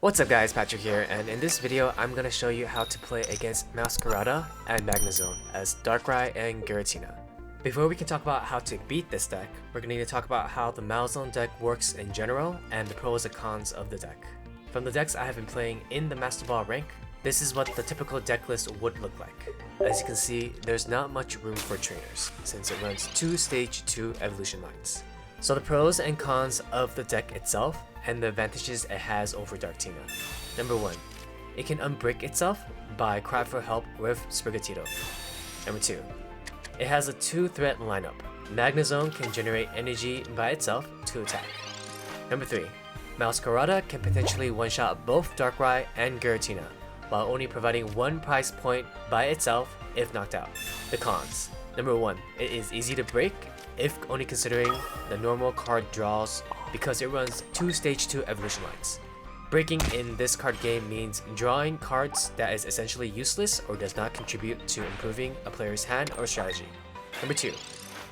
What's up guys, Patrick here, and in this video I'm going to show you how to play against Meowscarada and Magnezone as Darkrai and Giratina. Before we can talk about how to beat this deck, we're going to need to talk about how the MeowZone deck works in general and the pros and cons of the deck. From the decks I have been playing in the Masterball Rank, this is what the typical deck list would look like. As you can see, there's not much room for trainers, since it runs 2 Stage 2 evolution lines. So the pros and cons of the deck itself and the advantages it has over DarkTina. Number 1, it can unbrick itself by cry for help with Sprigatito. Number 2, it has a 2-threat lineup. Magnezone can generate energy by itself to attack. Number 3, Meowscarada can potentially one-shot both Darkrai and Giratina, while only providing 1 prize point by itself if knocked out. The cons. Number 1, it is easy to break if only considering the normal card draws because it runs 2 Stage 2 evolution lines. Breaking in this card game means drawing cards that is essentially useless or does not contribute to improving a player's hand or strategy. Number 2,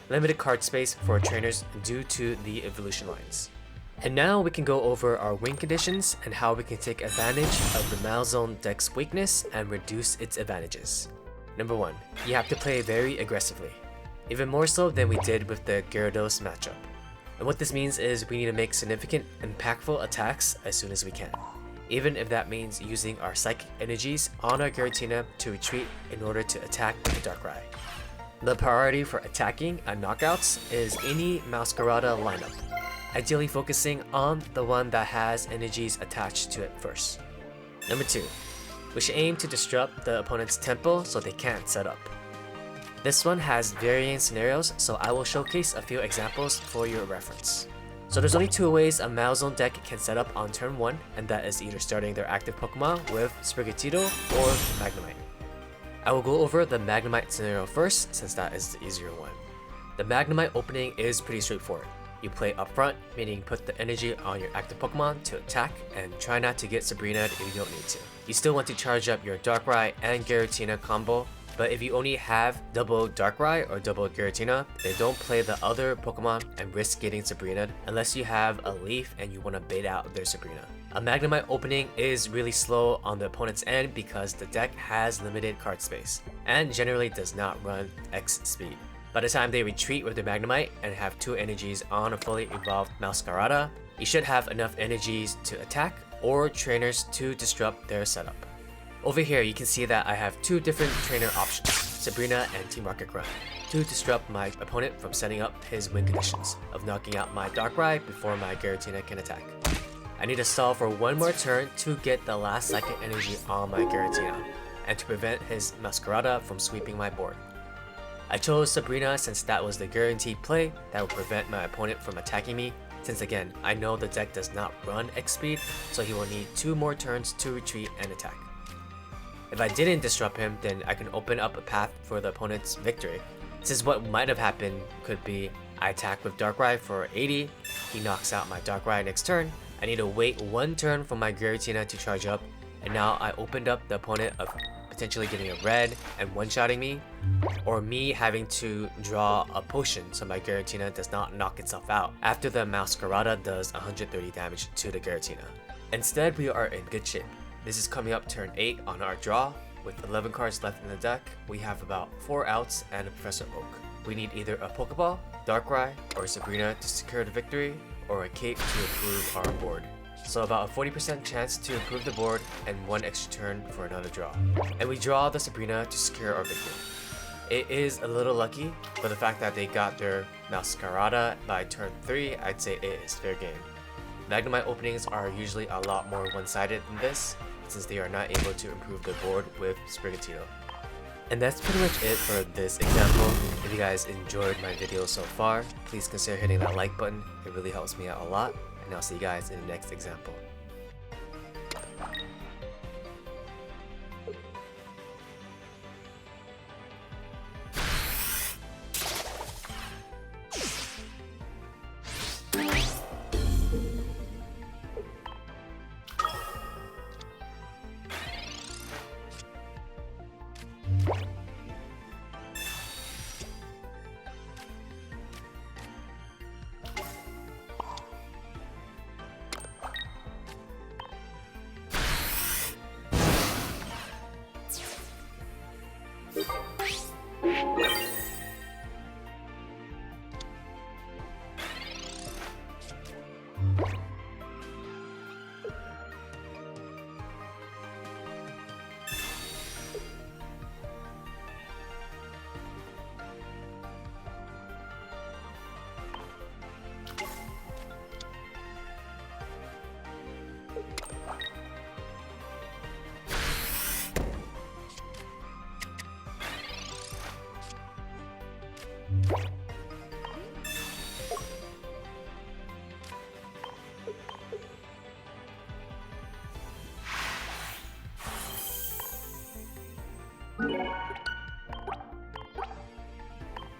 limited card space for trainers due to the evolution lines. And now we can go over our win conditions and how we can take advantage of the MeowZone deck's weakness and reduce its advantages. Number 1, you have to play very aggressively, even more so than we did with the Gyarados matchup. And what this means is we need to make significant, impactful attacks as soon as we can, even if that means using our psychic energies on our Giratina to retreat in order to attack with the Darkrai. The priority for attacking and knockouts is any Meowscarada lineup, ideally focusing on the one that has energies attached to it first. Number 2, we should aim to disrupt the opponent's tempo so they can't set up. This one has varying scenarios, so I will showcase a few examples for your reference. So there's only 2 ways a MeowZone deck can set up on turn 1, and that is either starting their active Pokemon with Sprigatito or Magnemite. I will go over the Magnemite scenario first, since that is the easier one. The Magnemite opening is pretty straightforward. You play upfront, meaning put the energy on your active Pokemon to attack and try not to get Sabrina if you don't need to. You still want to charge up your Darkrai and Giratina combo, but if you only have double Darkrai or double Giratina, then don't play the other Pokemon and risk getting Sabrina unless you have a Leaf and you want to bait out their Sabrina. A Magnemite opening is really slow on the opponent's end because the deck has limited card space and generally does not run X speed. By the time they retreat with the Magnemite and have 2 energies on a fully evolved Meowscarada, you should have enough energies to attack or trainers to disrupt their setup. Over here you can see that I have 2 different trainer options, Sabrina and Team Rocket Grunt, to disrupt my opponent from setting up his win conditions of knocking out my Darkrai before my Giratina can attack. I need to stall for 1 more turn to get the last psychic energy on my Giratina, and to prevent his Meowscarada from sweeping my board. I chose Sabrina since that was the guaranteed play that would prevent my opponent from attacking me, since again, I know the deck does not run X speed, so he will need 2 more turns to retreat and attack. If I didn't disrupt him, then I can open up a path for the opponent's victory. Since what might have happened could be I attack with Darkrai for 80, he knocks out my Darkrai next turn, I need to wait 1 turn for my Giratina to charge up, and now I opened up the opponent of potentially getting a red and one-shotting me, or me having to draw a potion so my Giratina does not knock itself out after the Meowscarada does 130 damage to the Giratina. Instead, we are in good shape. This is coming up turn 8 on our draw. With 11 cards left in the deck, we have about 4 outs and a Professor Oak. We need either a Pokeball, Darkrai, or Sabrina to secure the victory, or a Cape to improve our board. So about a 40% chance to improve the board and 1 extra turn for another draw. And we draw the Sabrina to secure our victory. It is a little lucky, but the fact that they got their Meowscarada by turn 3, I'd say it is fair game. Magnemite openings are usually a lot more one-sided than this, since they are not able to improve the board with Sprigatito. And that's pretty much it for this example. If you guys enjoyed my video so far, please consider hitting that like button. It really helps me out a lot, and I'll see you guys in the next example.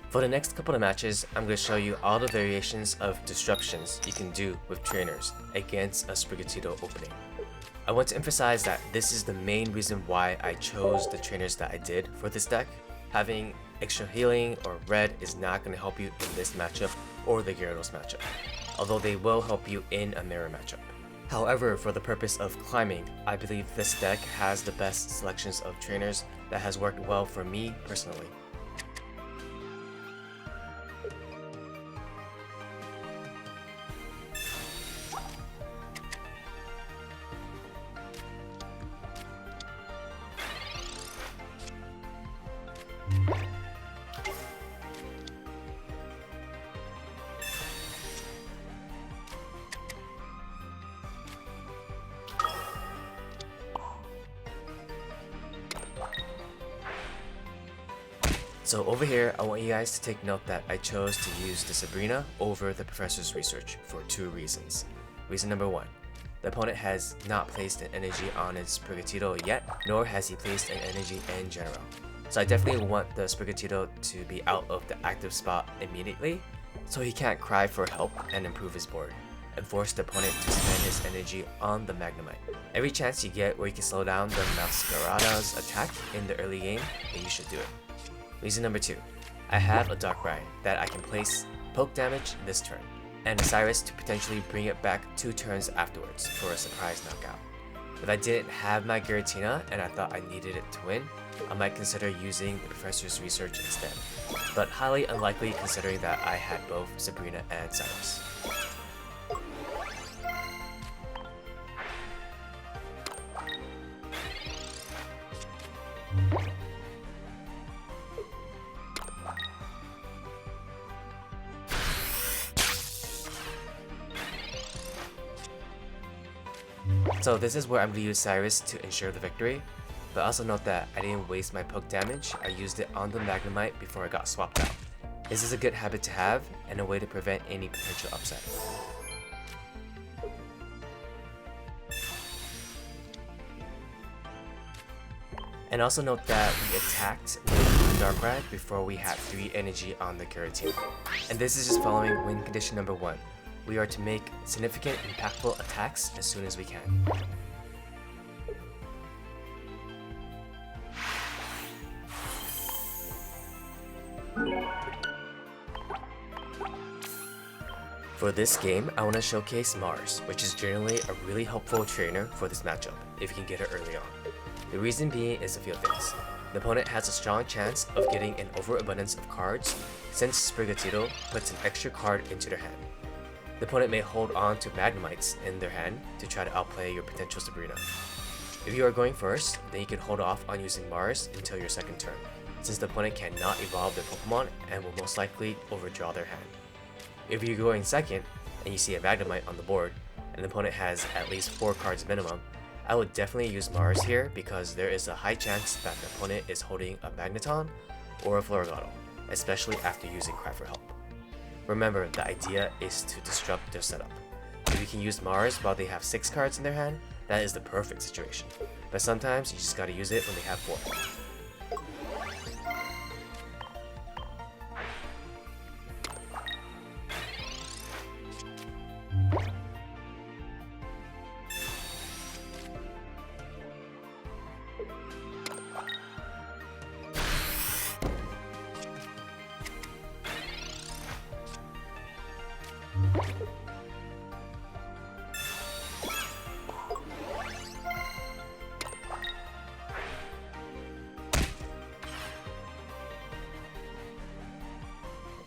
For the next couple of matches, I'm going to show you all the variations of disruptions you can do with trainers against a Sprigatito opening. I want to emphasize that this is the main reason why I chose the trainers that I did for this deck. Having extra healing or red is not going to help you in this matchup or the Gyarados matchup, although they will help you in a mirror matchup. However, for the purpose of climbing, I believe this deck has the best selections of trainers that has worked well for me personally. So over here, I want you guys to take note that I chose to use the Sabrina over the Professor's Research for 2 reasons. Reason number 1, the opponent has not placed an energy on its Sprigatito yet, nor has he placed an energy in general. So I definitely want the Sprigatito to be out of the active spot immediately, so he can't cry for help and improve his board, and force the opponent to spend his energy on the Magnemite. Every chance you get where you can slow down the Meowscarada's attack in the early game, then you should do it. Reason number 2, I have a Darkrai that I can place poke damage this turn, and a Cyrus to potentially bring it back 2 turns afterwards for a surprise knockout. If I didn't have my Giratina and I thought I needed it to win, I might consider using the Professor's Research instead, but highly unlikely considering that I had both Sabrina and Cyrus. So this is where I'm going to use Cyrus to ensure the victory, but also note that I didn't waste my poke damage, I used it on the Magnemite before I got swapped out. This is a good habit to have, and a way to prevent any potential upset. And also note that we attacked with Darkrai before we had 3 energy on the Giratina. And this is just following win condition number 1. We are to make significant impactful attacks as soon as we can. For this game, I want to showcase Mars, which is generally a really helpful trainer for this matchup, if you can get it early on. The reason being is a few things. The opponent has a strong chance of getting an overabundance of cards, since Sprigatito puts an extra card into their hand. The opponent may hold on to Magnemites in their hand to try to outplay your potential Sabrina. If you are going first, then you can hold off on using Mars until your second turn, since the opponent cannot evolve their Pokemon and will most likely overdraw their hand. If you're going second, and you see a Magnemite on the board, and the opponent has at least 4 cards minimum, I would definitely use Mars here because there is a high chance that the opponent is holding a Magneton or a Floragato, especially after using Cry for Help. Remember, the idea is to disrupt their setup. If you can use Mars while they have 6 cards in their hand, that is the perfect situation. But sometimes you just gotta use it when they have 4.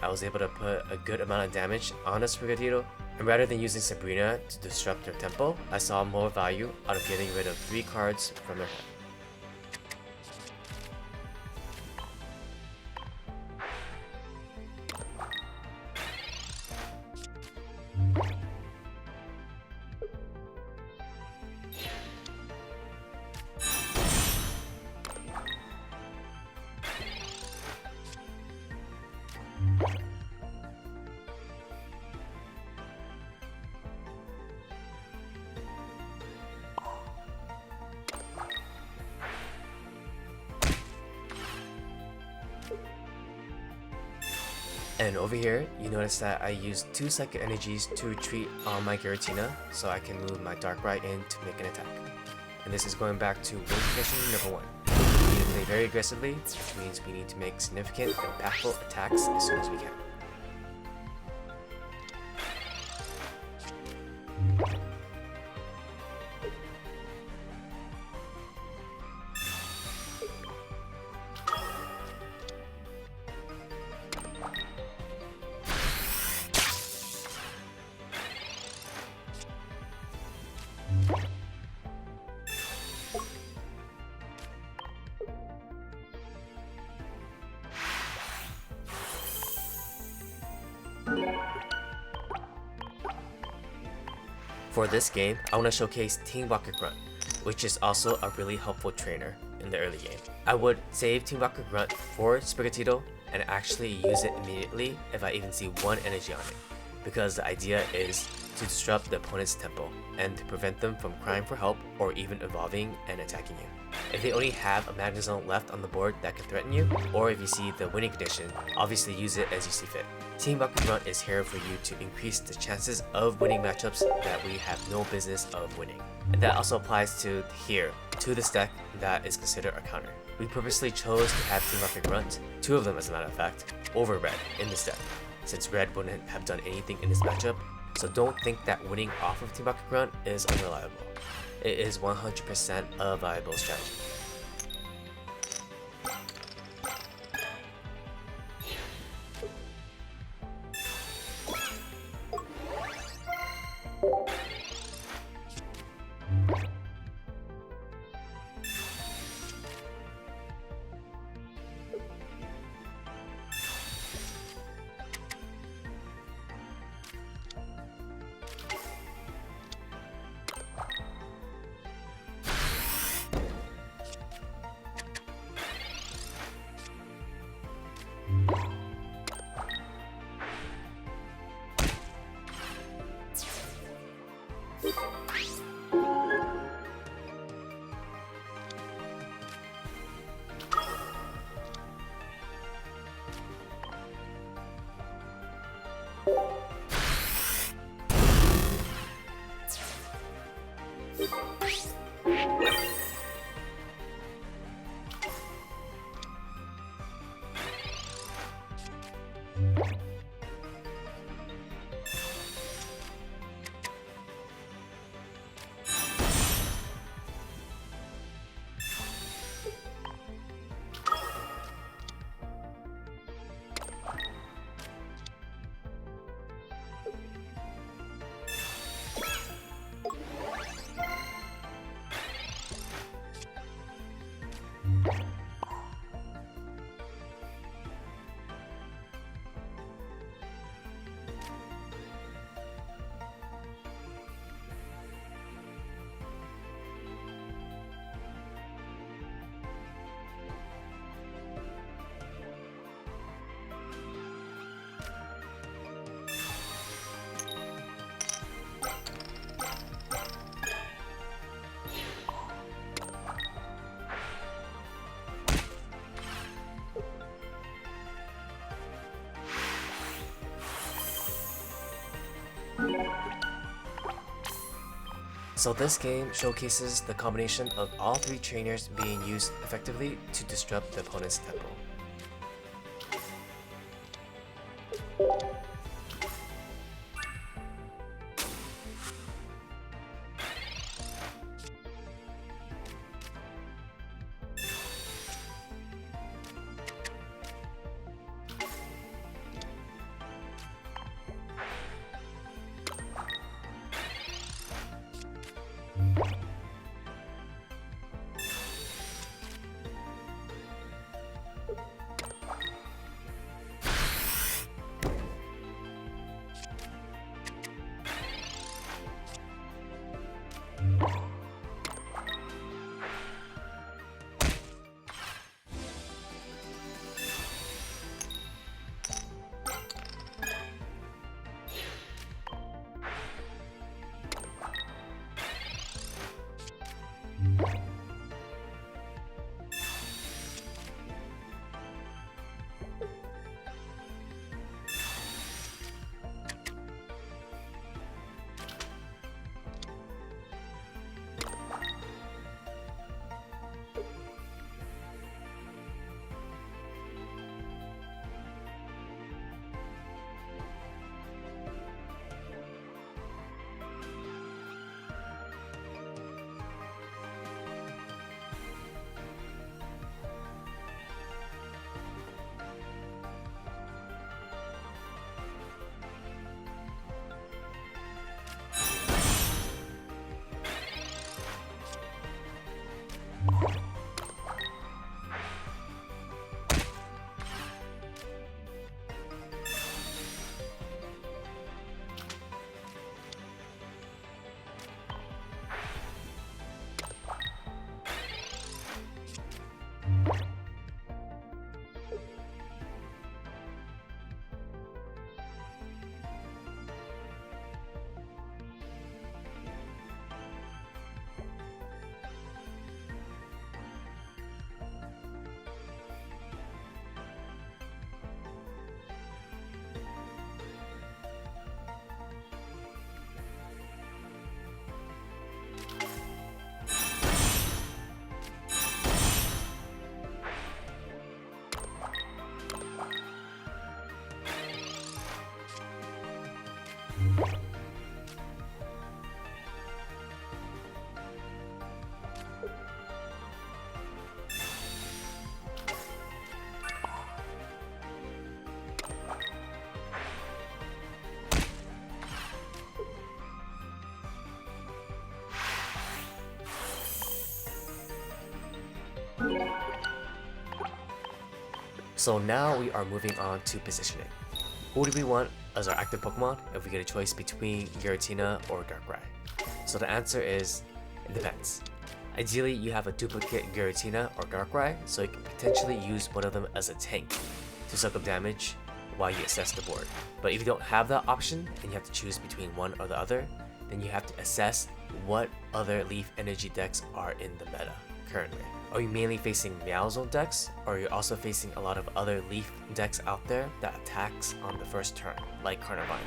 I was able to put a good amount of damage on a Sprigatito, and rather than using Sabrina to disrupt their tempo, I saw more value out of getting rid of 3 cards from their hand. And over here, you notice that I used 2 Psychic Energies to retreat on my Giratina, so I can move my Darkrai in to make an attack. And this is going back to win condition number 1. We need to play very aggressively, which means we need to make significant, impactful attacks as soon as we can. For this game, I want to showcase Team Rocket Grunt, which is also a really helpful trainer in the early game. I would save Team Rocket Grunt for Sprigatito and actually use it immediately if I even see 1 energy on it, because the idea is to disrupt the opponent's tempo and to prevent them from crying for help or even evolving and attacking you. If they only have a Magnezone left on the board that can threaten you, or if you see the winning condition, obviously use it as you see fit. Team Rocket Grunt is here for you to increase the chances of winning matchups that we have no business of winning. And that also applies to here, to this deck that is considered a counter. We purposely chose to have Team Rocket Grunt, 2 of them as a matter of fact, over Red in this deck, since Red wouldn't have done anything in this matchup, so don't think that winning off of Team Rocket Grunt is unreliable. It is 100% a viable strategy. So this game showcases the combination of all 3 trainers being used effectively to disrupt the opponent's tempo. So now we are moving on to positioning. Who do we want as our active Pokemon if we get a choice between Giratina or Darkrai? So the answer is, it depends. Ideally, you have a duplicate Giratina or Darkrai, so you can potentially use one of them as a tank to suck up damage while you assess the board. But if you don't have that option and you have to choose between one or the other, then you have to assess what other Leaf Energy decks are in the meta currently. Are you mainly facing MeowZone decks, or are you also facing a lot of other Leaf decks out there that attacks on the first turn, like Carnivine?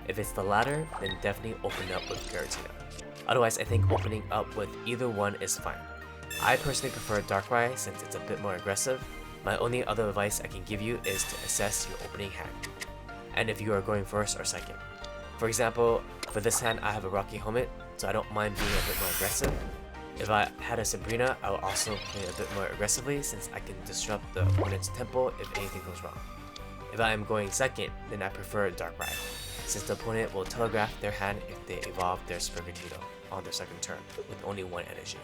If it's the latter, then definitely open up with Giratina. Otherwise, I think opening up with either one is fine. I personally prefer Darkrai since it's a bit more aggressive. My only other advice I can give you is to assess your opening hand, and if you are going first or second. For example, for this hand I have a Rocky Helmet, so I don't mind being a bit more aggressive. If I had a Sabrina, I will also play a bit more aggressively since I can disrupt the opponent's tempo if anything goes wrong. If I am going second, then I prefer Darkrai, since the opponent will telegraph their hand if they evolve their Sprigatito on their second turn with only one energy,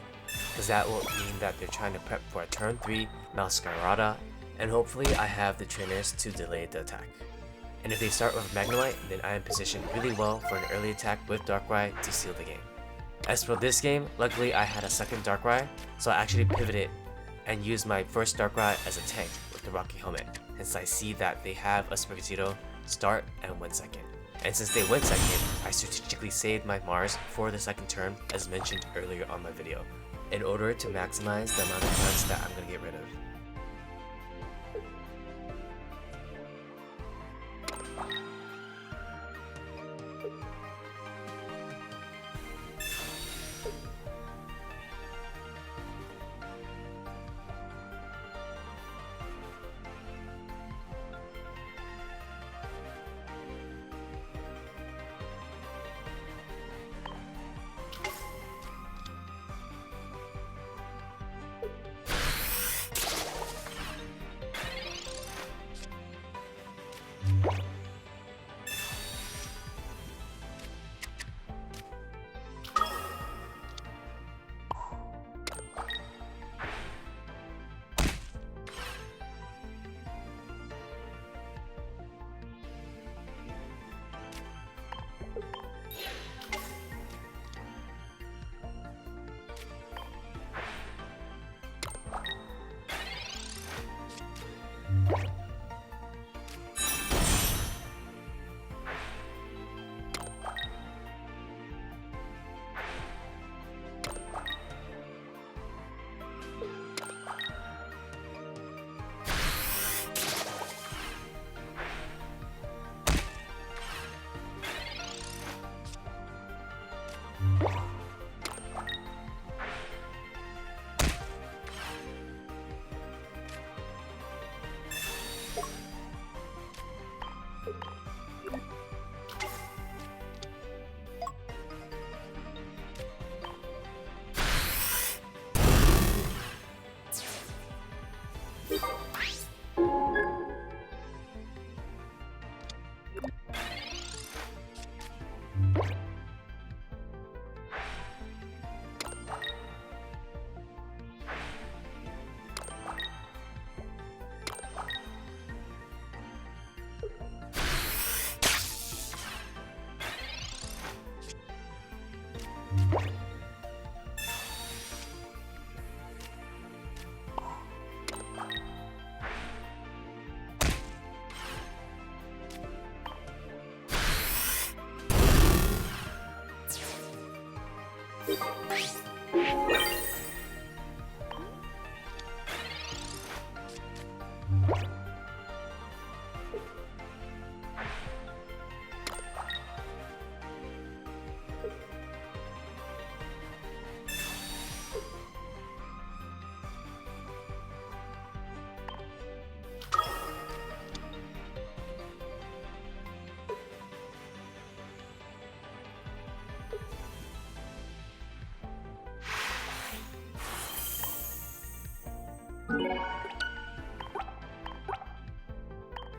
because that will mean that they're trying to prep for a turn 3 Meowscarada, and hopefully I have the trainers to delay the attack. And if they start with Magnemite, then I am positioned really well for an early attack with Darkrai to seal the game. As for this game, luckily I had a second Darkrai, so I actually pivoted and used my first Darkrai as a tank with the Rocky Helmet, since I see that they have a Sprigatito start and went second. And since they went second, I strategically saved my Mars for the second turn as mentioned earlier on my video, in order to maximize the amount of cards that I'm going to get rid of.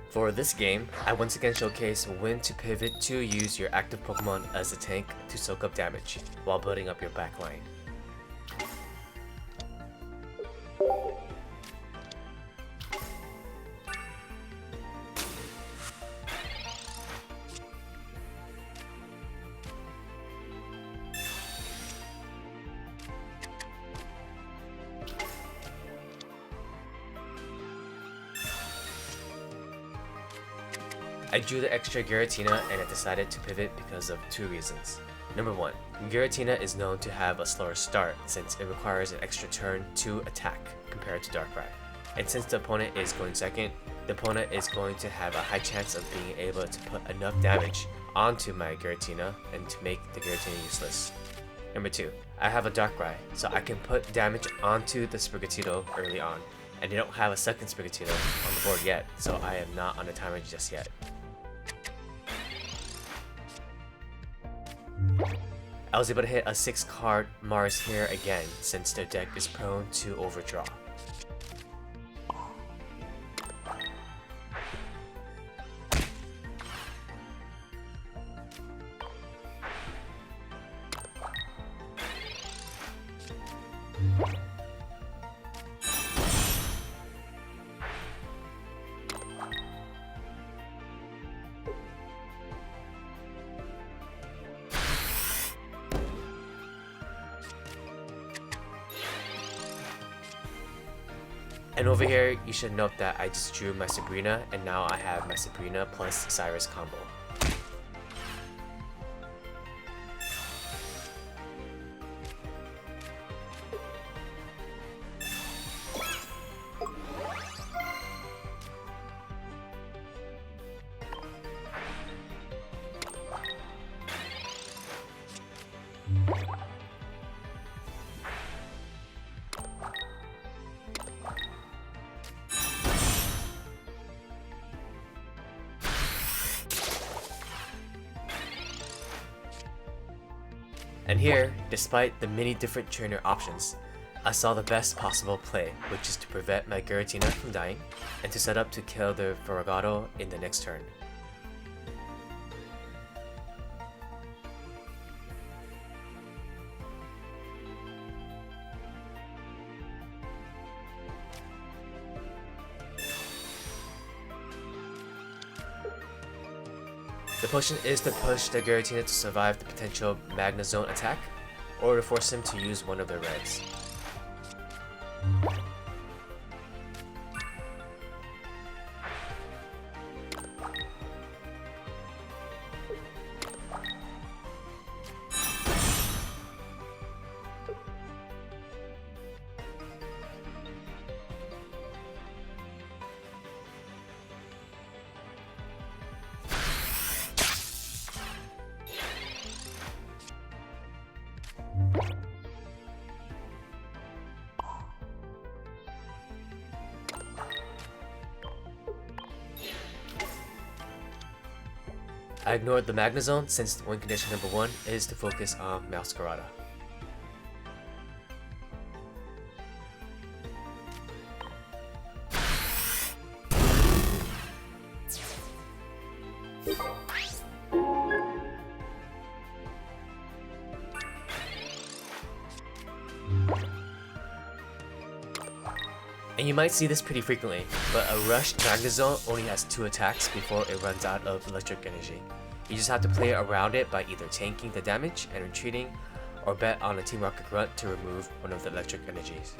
For this game, I once again showcase when to pivot to use your active Pokemon as a tank to soak up damage while building up your backline. I drew the extra Giratina and I decided to pivot because of two reasons. Number one, Giratina is known to have a slower start since it requires an extra turn to attack compared to Darkrai. And since the opponent is going second, the opponent is going to have a high chance of being able to put enough damage onto my Giratina and to make the Giratina useless. Number two, I have a Darkrai, so I can put damage onto the Sprigatito early on. And I don't have a second Sprigatito on the board yet, so I am not on a timer just yet. I was able to hit a 6-card Mars here again since their deck is prone to overdraw. And over here, you should note that I just drew my Sabrina, and now I have my Sabrina plus Cyrus combo. And here, despite the many different trainer options, I saw the best possible play, which is to prevent my Giratina from dying, and to set up to kill the Ferrigado in the next turn. The potion is to push the Giratina to survive the potential Magnezone attack, or to force him to use one of their reds. I ignored the Magnezone since win condition number 1 is to focus on Meowscarada. And you might see this pretty frequently, but a rushed Magnezone only has 2 attacks before it runs out of electric energy. You just have to play around it by either tanking the damage and retreating, or bet on a Team Rocket Grunt to remove one of the electric energies.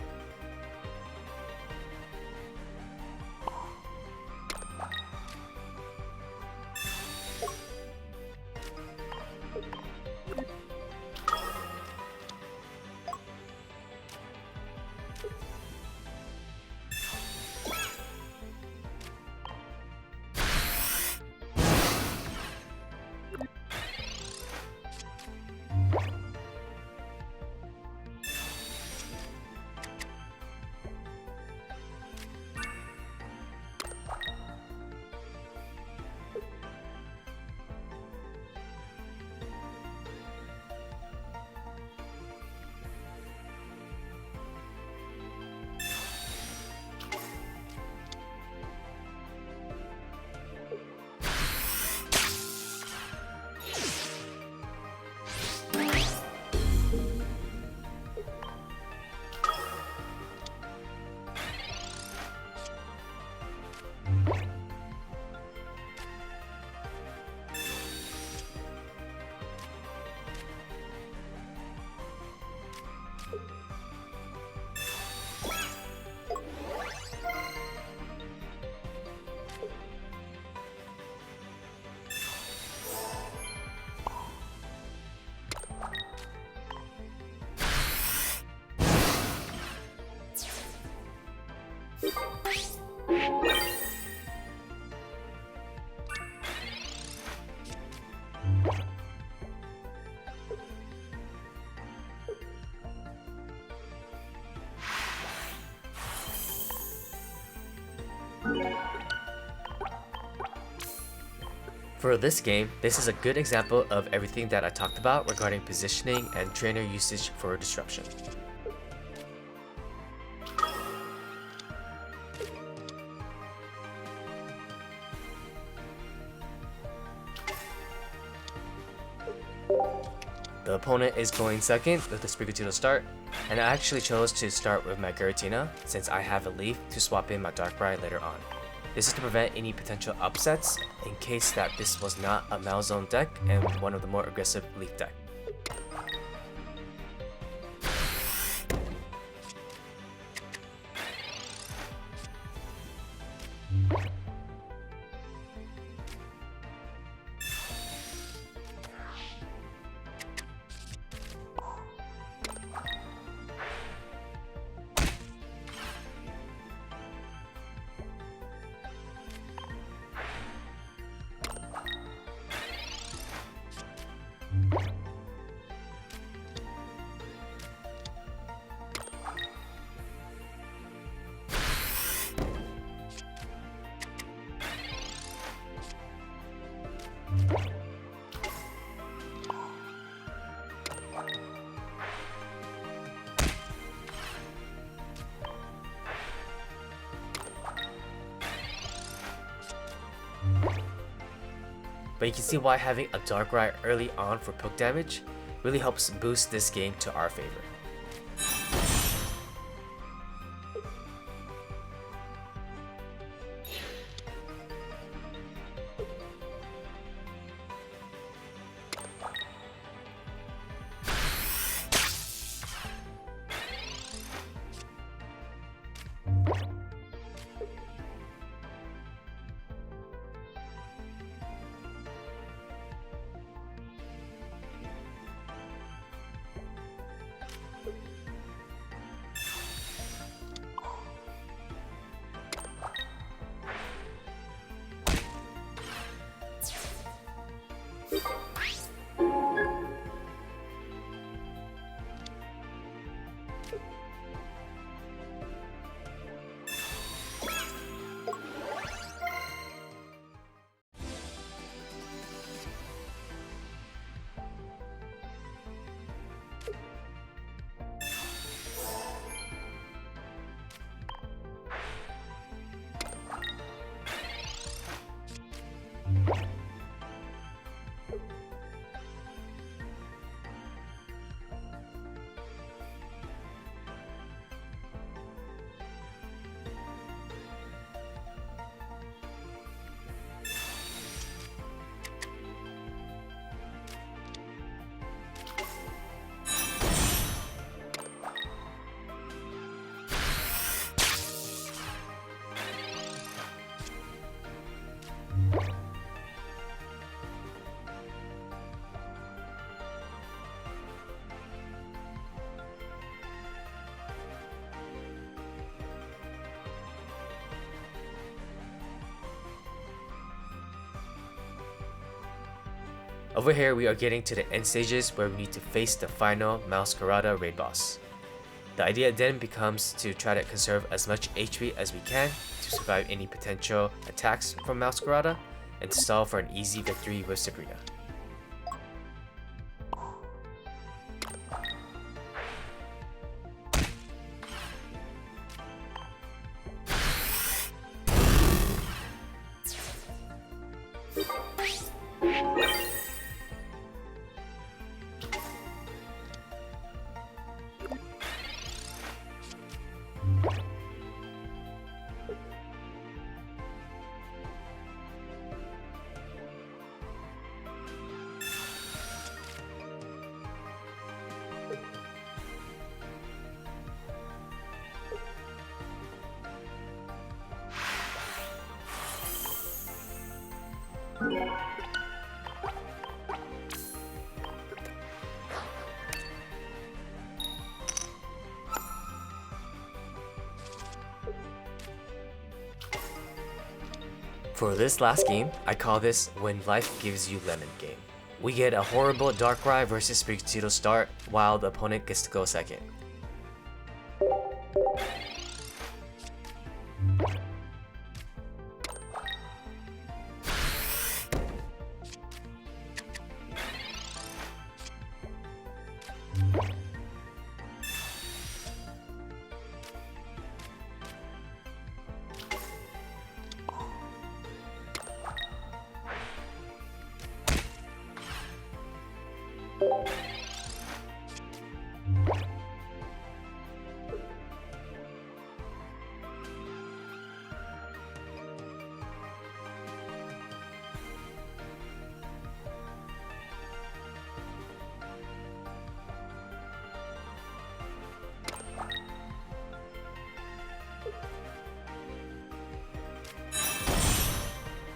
For this game, this is a good example of everything that I talked about regarding positioning and trainer usage for disruption. The opponent is going second with the Sprigatito to start, and I actually chose to start with my Giratina since I have a leaf to swap in my Darkrai later on. This is to prevent any potential upsets in case that this was not a MeowZone deck and one of the more aggressive leaf deck. But you can see why having a Darkrai early on for poke damage really helps boost this game to our favor. Over here, we are getting to the end stages where we need to face the final Meowscarada raid boss. The idea then becomes to try to conserve as much HP as we can to survive any potential attacks from Meowscarada and stall for an easy victory with Sabrina. For this last game, I call this When Life Gives You Lemon game. We get a horrible Darkrai versus Sprigatito start while the opponent gets to go second.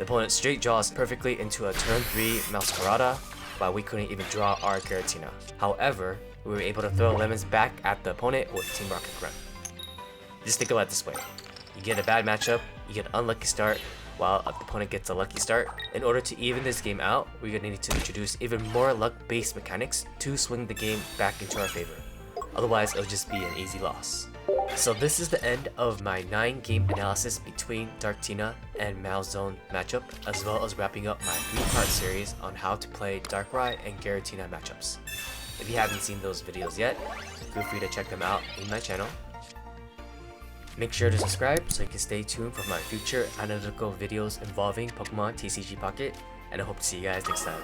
opponent straight draws perfectly into a turn 3 Meowscarada, while we couldn't even draw our Giratina. However, we were able to throw lemons back at the opponent with Team Rocket Grunt. Just think about it this way. You get a bad matchup, you get an unlucky start, while the opponent gets a lucky start. In order to even this game out, we're going to need to introduce even more luck-based mechanics to swing the game back into our favor. Otherwise, it'll just be an easy loss. So this is the end of my 9-game analysis between DarkTina and MeowZone matchup, as well as wrapping up my 3-part series on how to play Darkrai and Giratina matchups. If you haven't seen those videos yet, feel free to check them out in my channel. Make sure to subscribe so you can stay tuned for my future analytical videos involving Pokémon TCG Pocket, and I hope to see you guys next time.